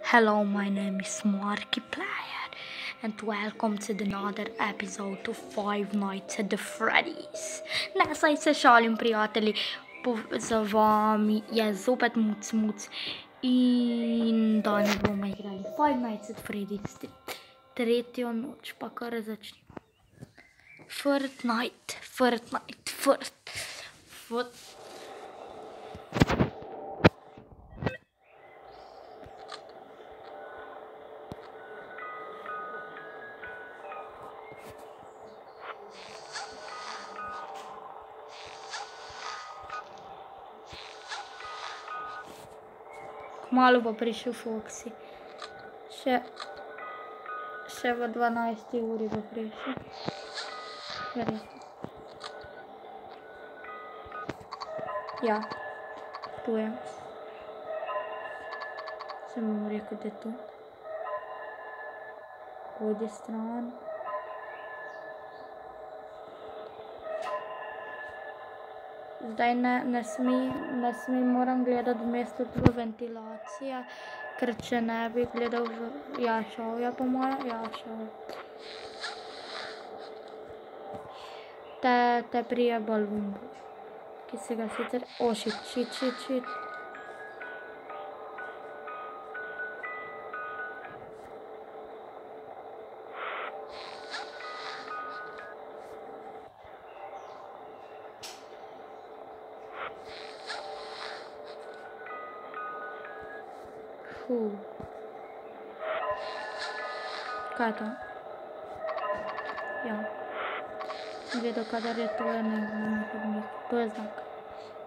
Hello, my name is Markiplier, and welcome to another episode of Five Nights at the Freddy's. Nasaj se šalim, prijatelji, za vami je zopet Muc in danes bomo igrali Five Nights at Freddy's, tretjo noč, pa kar začnimo. Fortnite. Kmalu bo prišel Foxy. Še v 12. uri bo prišel. Verjetno. Ja, tu je. Sem mu rekel, da je tu. Pojdi stran. Zdaj ne smi, moram gledati vmes tudi v ventilacije, ker če ne bi gledal v... Ja, šel je po moje, ja, šel je. Te prije balon, ki si ga sicer... O, shit. Kaj je to? Ja. Sem vedel, kadar je to, to je znak.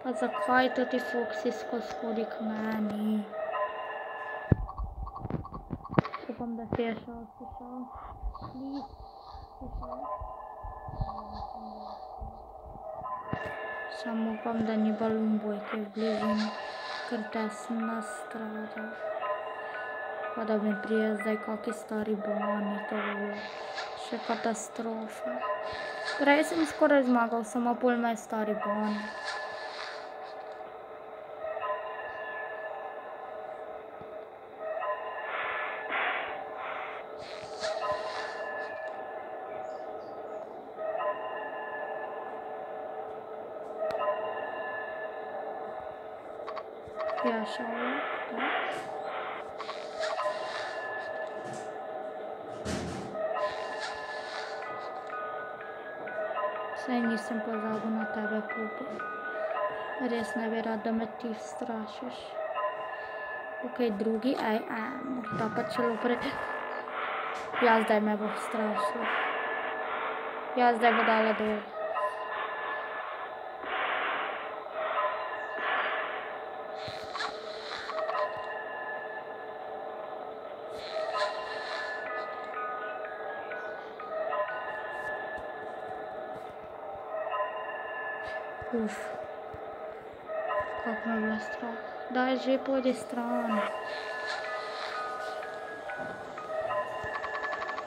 Pa zakaj to ti Foxy skozi hodi k meni? Upam, da si je šel. Please, si šel. Samo upam, da ni balon bojke v bližini, ker te sem nastradal. Pa da mi prije zdaj kaki stari bani, to bi bilo še katastrofa. Prej sem skoraj zmagal, samo pol me je stari bani. Ja, šel je, tak. Saj nisem pozabil na tebe, Pupi. Res ne bi rad, da me ti strašiš. Ok, drugi, morda pa celo pred... Ja, zdaj me bo strašil. Ja, zdaj bo dala dol. Uf, kako me je bilo strah. Daj, že pojdi stran.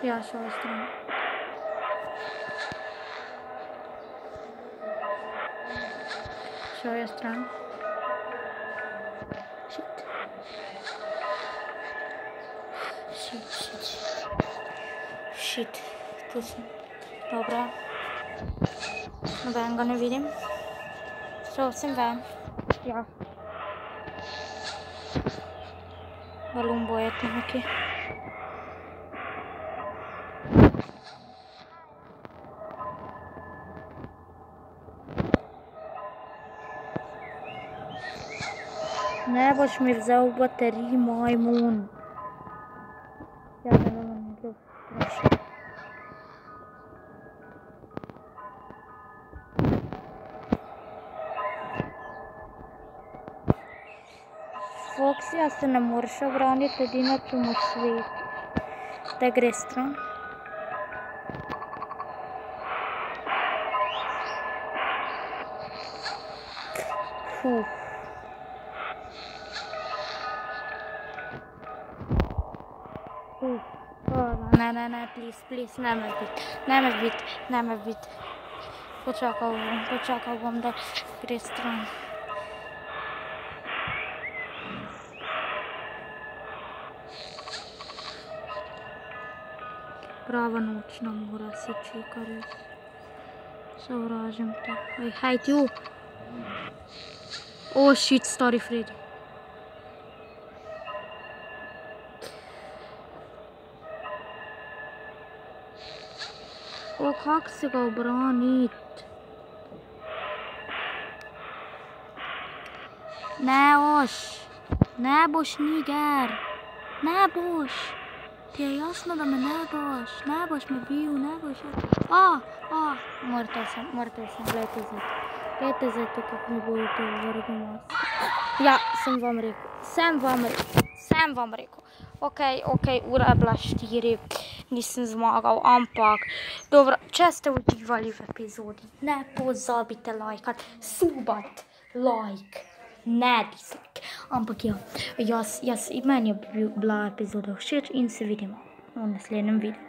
Ja, šel je stran. Šel je stran. Shit, tu sem. Dobro. Nobenega ne vidim. Šel sem ven. Ja. Balon boje tu neki. Ne boš mi vzel baterij, majmun. Ja, da ne bom nekaj vprašal. Foxyja se ne moreš obraniti, edino če mu svetiš. Da gre stran. Ne, please, ne me biti. Počakal bom, da gre stran. prava nočna mora se čeka res. Sovražim te. Ej, hej, tu. Oh, shit, stari Freddy. O, kak se ga obranit? Ne boš niger, ne boš, ti je jasno, da me ne boš me bil, ne boš, mrtev sem, gledajte zdaj to, kako mi bodo to vrgel masko. Ja, sem vam rekel, ok, ura je bila 4, nisem zmagal, ampak, dobro, če ste uživali v epizodi, ne pozabite lajkati, subat, like. Ne dislike, ampak ja, meni je bila epizoda všeč in se vidimo v naslednjem videu.